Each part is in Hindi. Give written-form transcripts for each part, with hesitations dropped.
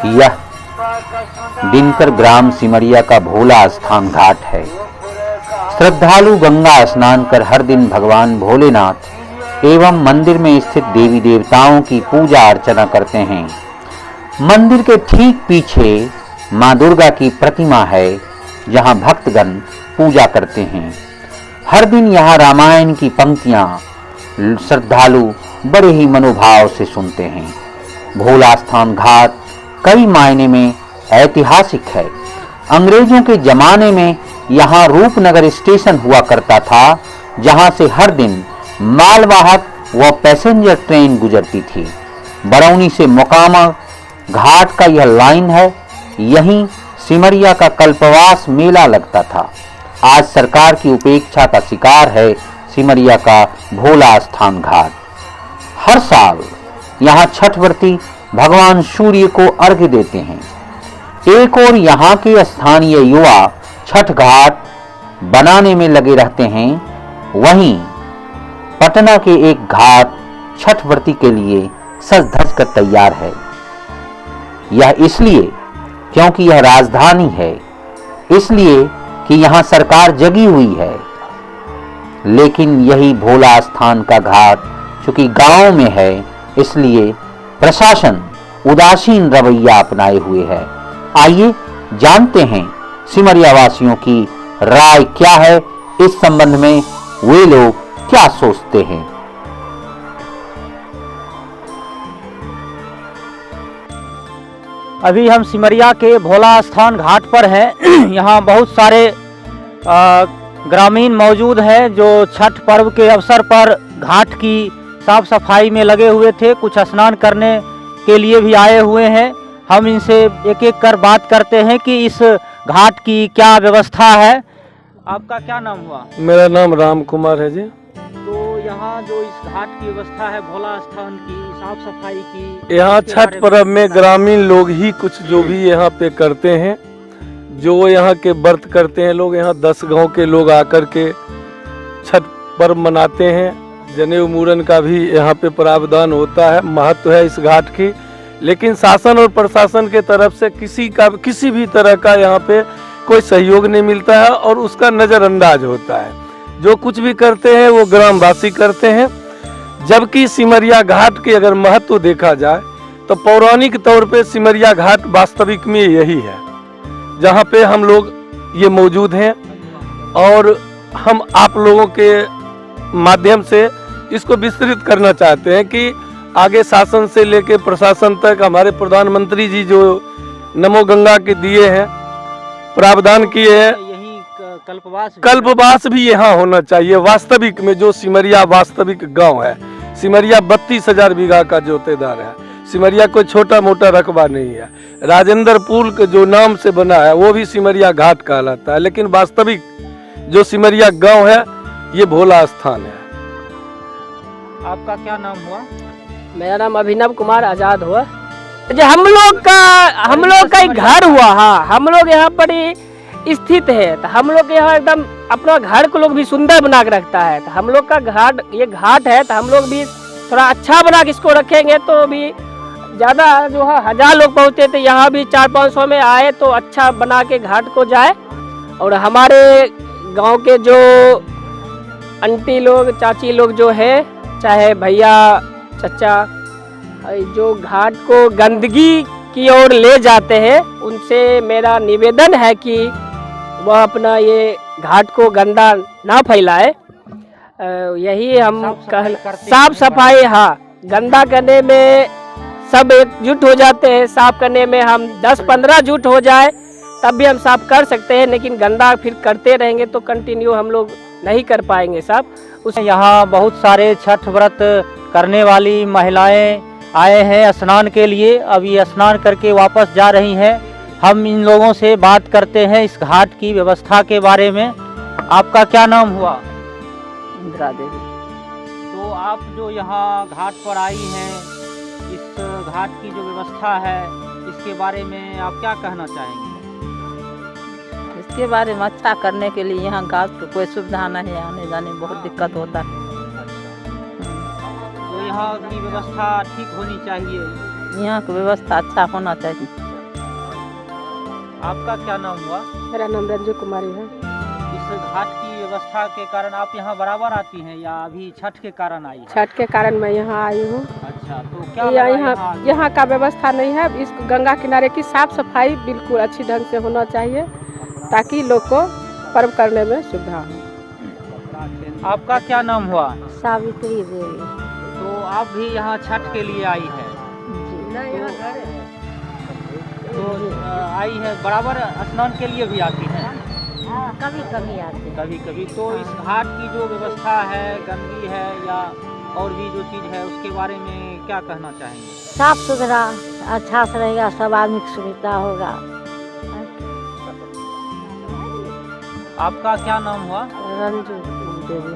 यह दिनकर ग्राम सिमरिया का भोला स्थान घाट है। श्रद्धालु गंगा स्नान कर हर दिन भगवान भोलेनाथ एवं मंदिर में स्थित देवी देवताओं की पूजा अर्चना करते हैं। मंदिर के ठीक पीछे मां दुर्गा की प्रतिमा है, जहां भक्तगण पूजा करते हैं। हर दिन यहाँ रामायण की पंक्तियां श्रद्धालु बड़े ही मनोभाव से सुनते हैं। भोला स्थान घाट कई मायने में ऐतिहासिक है। अंग्रेजों के जमाने में यहाँ रूपनगर स्टेशन हुआ करता था, जहाँ से हर दिन मालवाहक व पैसेंजर ट्रेन गुजरती थी। बरौनी से मोकामा घाट का यह लाइन है। यहीं सिमरिया का कल्पवास मेला लगता था। आज सरकार की उपेक्षा का शिकार है सिमरिया का भोला स्थान घाट। हर साल यहाँ छठ व्रती भगवान सूर्य को अर्घ्य देते हैं। एक और यहाँ के स्थानीय युवा छठ घाट बनाने में लगे रहते हैं, वहीं पटना के एक घाट छठ व्रती के लिए सज धज कर तैयार है। यह इसलिए क्योंकि यह राजधानी है, इसलिए कि यहाँ सरकार जगी हुई है। लेकिन यही भोला स्थान का घाट चूंकि गांव में है, इसलिए प्रशासन उदासीन रवैया अपनाए हुए है। आइए जानते हैं सिमरिया वासियों की राय क्या है, इस संबंध में वे लोग क्या सोचते हैं। अभी हम सिमरिया के भोला स्थान घाट पर हैं। यहाँ बहुत सारे ग्रामीण मौजूद हैं जो छठ पर्व के अवसर पर घाट की साफ सफाई में लगे हुए थे। कुछ स्नान करने के लिए भी आए हुए हैं। हम इनसे एक एक कर बात करते हैं कि इस घाट की क्या व्यवस्था है। आपका क्या नाम हुआ? मेरा नाम राम कुमार है जी। तो यहाँ जो इस घाट की व्यवस्था है भोला स्थान की साफ सफाई की, यहाँ छठ पर्व में ग्रामीण लोग ही कुछ जो भी यहाँ पे करते हैं, जो यहाँ के व्रत करते हैं लोग, यहाँ 10 गांव के लोग आकर के छठ पर्व मनाते हैं। जनेऊ मुरन का भी यहाँ पे प्रावधान होता है, महत्व है इस घाट की। लेकिन शासन और प्रशासन के तरफ से किसी भी तरह का यहाँ पे कोई सहयोग नहीं मिलता है और उसका नज़रअंदाज होता है। जो कुछ भी करते हैं वो ग्रामवासी करते हैं। जबकि सिमरिया घाट के अगर महत्व देखा जाए तो पौराणिक तौर पे सिमरिया घाट वास्तविक में यही है, जहाँ पे हम लोग ये मौजूद हैं। और हम आप लोगों के माध्यम से इसको विस्तृत करना चाहते हैं कि आगे शासन से लेके प्रशासन तक हमारे प्रधानमंत्री जी जो नमो गंगा के दिए हैं, प्रावधान किए हैं, कल्पवास भी यहाँ होना चाहिए। वास्तविक में जो सिमरिया वास्तविक गांव है, सिमरिया 32,000 बीघा का जोतेदार है। सिमरिया कोई छोटा मोटा रकबा नहीं है। राजेंद्र पुल के जो नाम से बना है वो भी सिमरिया घाट कहलाता है, लेकिन वास्तविक जो सिमरिया गांव है ये भोला स्थान है। आपका क्या नाम हुआ? मेरा नाम अभिनव कुमार आजाद हुआ। जो हम लोग का एक घर हुआ। हाँ, हम लोग यहाँ पर ही स्थित है, तो हम लोग यहाँ एकदम अपना घर को लोग भी सुंदर बना के रखता है। तो हम लोग का घाट, ये घाट है, तो हम लोग भी थोड़ा अच्छा बना के इसको रखेंगे तो भी ज़्यादा जो है 1000 लोग पहुँचते थे, यहाँ भी 400-500 में आए तो अच्छा बना के घाट को जाए। और हमारे गांव के जो आंटी लोग, चाची लोग जो है, चाहे भैया चचा, जो घाट को गंदगी की ओर ले जाते हैं, उनसे मेरा निवेदन है कि वह अपना ये घाट को गंदा ना फैलाए। यही हम साफ सफाई, हाँ, गंदा करने में सब एकजुट हो जाते हैं। साफ करने में हम 10-15 जुट हो जाए तब भी हम साफ कर सकते हैं, लेकिन गंदा फिर करते रहेंगे तो कंटिन्यू हम लोग नहीं कर पाएंगे साफ। यहाँ बहुत सारे छठ व्रत करने वाली महिलाएं आए हैं स्नान के लिए। अब ये स्नान करके वापस जा रही हैं। हम इन लोगों से बात करते हैं इस घाट की व्यवस्था के बारे में। आपका क्या नाम हुआ? इंदिरा देवी। तो आप जो यहाँ घाट पर आई हैं, इस घाट की जो व्यवस्था है इसके बारे में आप क्या कहना चाहेंगे? इसके बारे में अच्छा करने के लिए यहाँ घाट की कोई सुविधा नहीं है, आने जाने में बहुत दिक्कत होता है। तो यहाँ की व्यवस्था ठीक होनी चाहिए। यहाँ की व्यवस्था अच्छा होना चाहिए। आपका क्या नाम हुआ? मेरा नाम रंजू कुमारी है। इस घाट की व्यवस्था के कारण आप यहाँ बराबर आती हैं या अभी छठ के कारण आई हैं? छठ के कारण मैं यहाँ आई हूँ। अच्छा, तो क्या लगा यहाँ यहाँ का व्यवस्था नहीं है। इस गंगा किनारे की साफ सफाई बिल्कुल अच्छी ढंग से होना चाहिए ताकि लोग को पर्व करने में सुविधा हो। आपका क्या नाम हुआ? सावित्री देवी। तो आप भी यहाँ छठ के लिए आई है? तो आई है, बराबर स्नान के लिए भी आती हैं? कभी कभी आते हैं। कभी कभी। तो इस घाट की जो व्यवस्था है, गंदगी है या और भी जो चीज़ है, उसके बारे में क्या कहना चाहेंगे? साफ सुथरा अच्छा से रहेगा, सब आदमी की सुविधा होगा। आपका क्या नाम हुआ? रंजू देवी।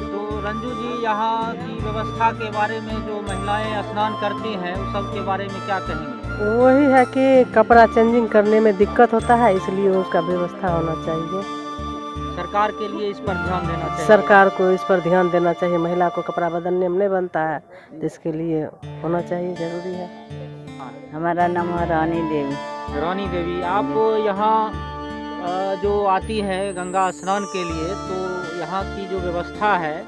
तो रंजू जी, यहाँ की व्यवस्था के बारे में जो महिलाएं स्नान करती हैं उस सब के बारे में क्या कहेंगे? वही है कि कपड़ा चेंजिंग करने में दिक्कत होता है, इसलिए उसका व्यवस्था होना चाहिए। सरकार के लिए इस पर ध्यान देना चाहिए। सरकार को इस पर ध्यान देना चाहिए। महिला को कपड़ा बदलने में नहीं बनता है, तो इसके लिए होना चाहिए, जरूरी है। हमारा नाम है रानी देवी। रानी देवी, आप यहाँ जो आती है गंगा स्नान के लिए, तो यहाँ की जो व्यवस्था है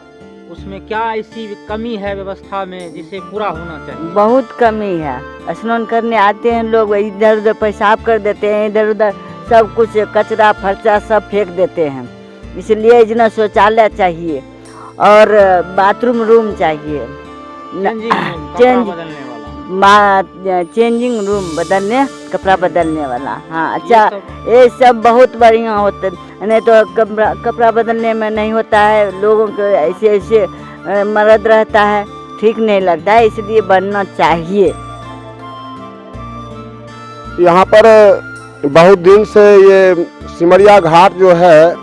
उसमें क्या ऐसी कमी है व्यवस्था में जिसे पूरा होना चाहिए? बहुत कमी है। स्नान करने आते हैं लोग, इधर उधर पेशाब कर देते हैं, इधर उधर सब कुछ कचरा फर्चा सब फेंक देते हैं। इसलिए इतना शौचालय चाहिए और बाथरूम रूम चाहिए, चेंजिंग रूम बदलने, कपड़ा बदलने वाला। हाँ अच्छा, ये सब बहुत बढ़िया होता है। नहीं तो कपड़ा बदलने में नहीं होता है, लोगों को ऐसे ऐसे मर्द रहता है, ठीक नहीं लगता है, इसलिए बनना चाहिए। यहाँ पर बहुत दिन से ये सिमरिया घाट जो है,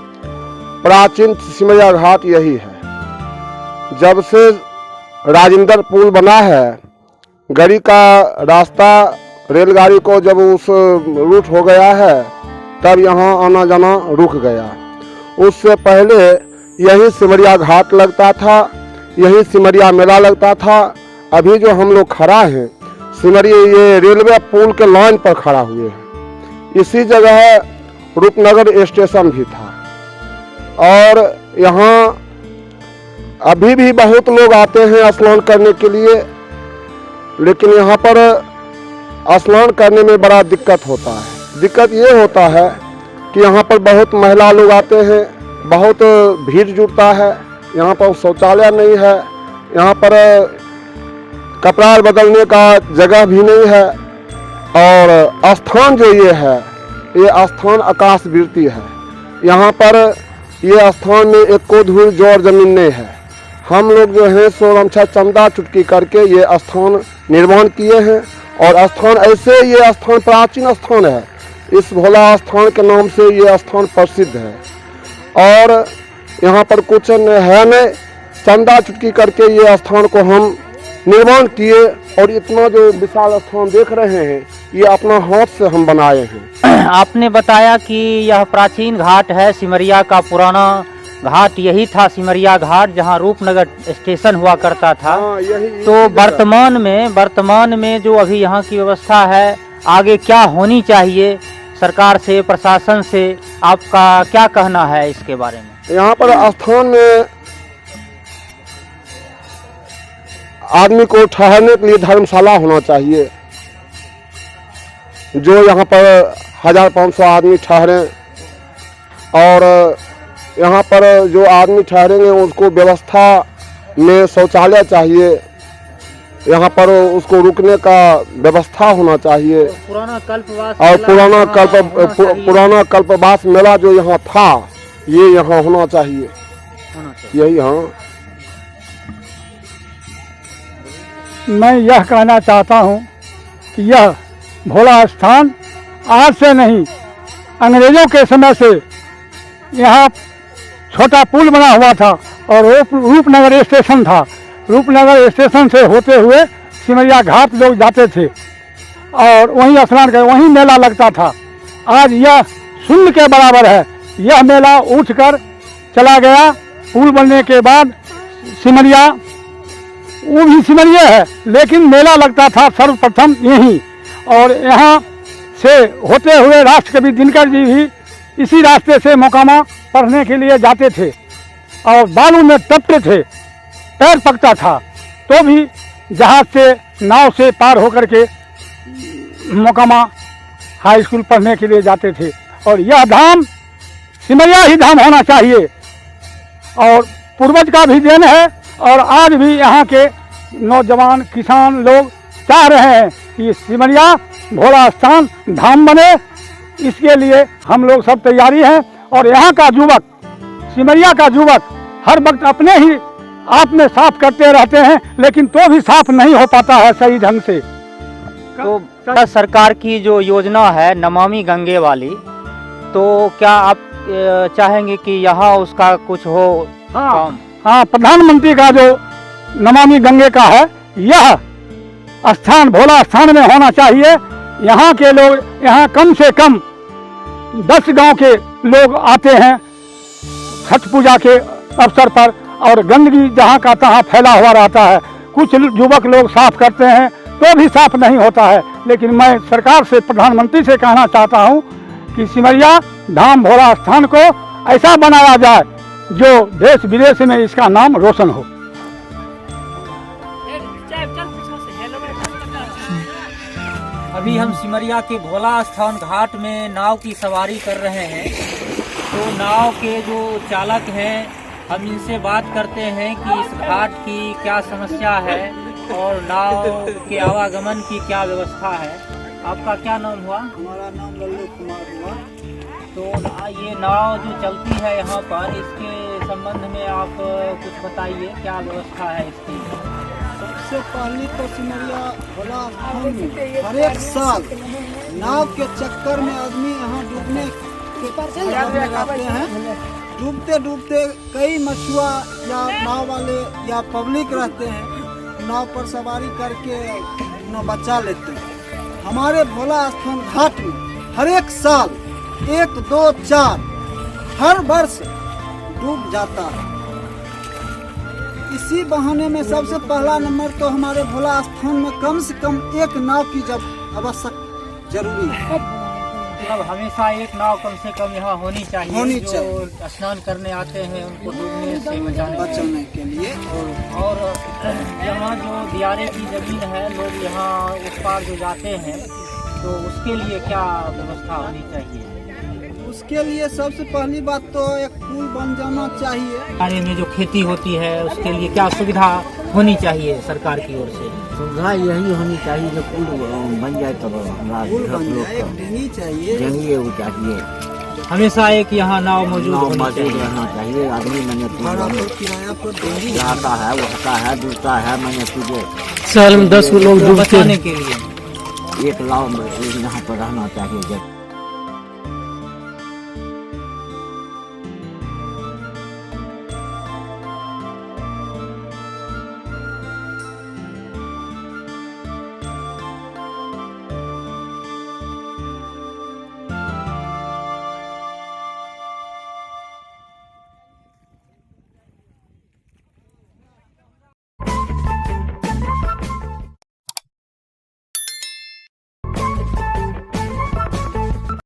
प्राचीन सिमरिया घाट यही है। जब से राजेंद्र पुल बना है, गाड़ी का रास्ता, रेलगाड़ी को जब उस रूट हो गया है, तब यहाँ आना जाना रुक गया। उससे पहले यही सिमरिया घाट लगता था, यही सिमरिया मेला लगता था। अभी जो हम लोग खड़ा हैं, सिमरिया ये रेलवे पुल के लाइन पर खड़ा हुए हैं। इसी जगह रूपनगर स्टेशन भी था और यहाँ अभी भी बहुत लोग आते हैं स्नान करने के लिए, लेकिन यहाँ पर स्नान करने में बड़ा दिक्कत होता है। दिक्कत ये होता है कि यहाँ पर बहुत महिला लोग आते हैं, बहुत भीड़ जुटता है, यहाँ पर शौचालय नहीं है, यहाँ पर कपड़ा बदलने का जगह भी नहीं है और स्थान जो ये है, ये स्थान आकाश वृत्ति है। यहाँ पर ये स्थान में एक को धूल जोर जमीन नहीं है। हम लोग जो है सोरमछा चंदा चुटकी करके ये स्थान निर्माण किए हैं और स्थान ऐसे, ये स्थान प्राचीन स्थान है। इस भोला स्थान के नाम से ये स्थान प्रसिद्ध है और यहाँ पर कुछ है नहीं, चंदा चुटकी करके ये स्थान को हम निर्माण किए और इतना जो विशाल स्थान देख रहे हैं, ये अपना हाथ से हम बनाए हैं। आपने बताया कि यह प्राचीन घाट है, सिमरिया का पुराना घाट यही था, सिमरिया घाट, जहां रूपनगर स्टेशन हुआ करता था। यही तो वर्तमान में जो अभी यहाँ की व्यवस्था है, आगे क्या होनी चाहिए सरकार से, प्रशासन से, आपका क्या कहना है इसके बारे में? यहाँ पर स्थान में आदमी को ठहरने के लिए धर्मशाला होना चाहिए, जो यहाँ पर 1500 आदमी ठहरें और यहाँ पर जो आदमी ठहरेंगे उसको व्यवस्था में शौचालय चाहिए, यहाँ पर उसको रुकने का व्यवस्था होना चाहिए। पुराना कल्पवास और पुराना कल्पवास मेला जो यहाँ था, ये यहाँ होना चाहिए। यही हाँ, मैं यह कहना चाहता हूँ कि यह भोला स्थान आज से नहीं, अंग्रेजों के समय से यहाँ छोटा पुल बना हुआ था और रूपनगर स्टेशन था। रूपनगर स्टेशन से होते हुए सिमरिया घाट लोग जाते थे और वहीं स्नान कर, वहीं मेला लगता था। आज यह शून्य के बराबर है। यह मेला उठकर चला गया। पुल बनने के बाद सिमरिया, वो भी सिमरिया है, लेकिन मेला लगता था सर्वप्रथम यहीं। और यहाँ से होते हुए राष्ट्रकवि दिनकर जी भी इसी रास्ते से मोकामा पढ़ने के लिए जाते थे और बालू में तपते थे, पैर पकता था, तो भी जहाज से नाव से पार होकर के मोकामा हाई स्कूल पढ़ने के लिए जाते थे। और यह धाम सिमरिया ही धाम होना चाहिए और पूर्वज का भी देन है। और आज भी यहाँ के नौजवान किसान लोग चाह रहे हैं कि सिमरिया भोला स्थान धाम बने, इसके लिए हम लोग सब तैयारी हैं। और यहाँ का युवक, सिमरिया का युवक हर वक्त अपने ही आप में साफ करते रहते हैं, लेकिन तो भी साफ नहीं हो पाता है सही ढंग से। तो सरकार की जो योजना है नमामि गंगे वाली, तो क्या आप चाहेंगे कि यहाँ उसका कुछ हो काम? हाँ, प्रधानमंत्री का जो नमामि गंगे का है, यह स्थान भोला स्थान में होना चाहिए। यहाँ के लोग, यहाँ कम से कम 10 गांव के लोग आते हैं छठ पूजा के अवसर पर, और गंदगी जहाँ का तहाँ फैला हुआ रहता है। कुछ युवक लोग साफ करते हैं तो भी साफ नहीं होता है। लेकिन मैं सरकार से, प्रधानमंत्री से कहना चाहता हूँ कि सिमरिया धाम भोला स्थान को ऐसा बनाया जाए जो देश विदेश में इसका नाम रोशन हो। अभी हम सिमरिया के भोला स्थान घाट में नाव की सवारी कर रहे हैं। तो नाव के जो चालक हैं, हम इनसे बात करते हैं कि इस घाट की क्या समस्या है और नाव के आवागमन की क्या व्यवस्था है। आपका क्या नाम हुआ? हमारा नाम लल्लू कुमार हुआ। तो ये नाव जो चलती है यहाँ पर, इसके संबंध में आप कुछ बताइए, क्या व्यवस्था है इसकी? सबसे पहले तो सिमरिया भोला स्थान में हर एक साल नाव के चक्कर में आदमी यहाँ डूबने के रहते हैं। डूबते डूबते कई मछुआ या नाव वाले या पब्लिक रहते हैं, नाव पर सवारी करके उन्हें बचा लेते हैं। हमारे भोला स्थान घाट में हर एक साल 1, 2, 4 हर वर्ष डूब जाता है। इसी बहाने में सबसे पहला नंबर तो हमारे भोला स्थान में कम से कम एक नाव की जब आवश्यक जरूरी है। मतलब हमेशा एक नाव कम से कम यहाँ होनी चाहिए, जो स्नान करने आते हैं उनको डूबने से बचाने के लिए। और यहाँ जो दियारे की जमीन है, लोग यहाँ उस पार जो जाते हैं, तो उसके लिए क्या व्यवस्था होनी चाहिए? उसके लिए सबसे पहली बात तो एक पुल बन जाना चाहिए। दियारे में जो खेती होती है उसके लिए क्या सुविधा होनी चाहिए सरकार की ओर से? सुविधा यही होनी चाहिए जो पुल बन जाए, तब पुल बन जाए, एक डेंगी चाहिए, डेंगी वो चाहिए। हमेशा एक यहाँ नाव मौजूद रहना चाहिए। आदमी मैंने किराया पर डेंगी आता है, उठता है, डूबता है। मैंने तुझे साल में 10 लोग डूबते बचाने के लिए 1 लाख यहाँ पर रहना चाहिए।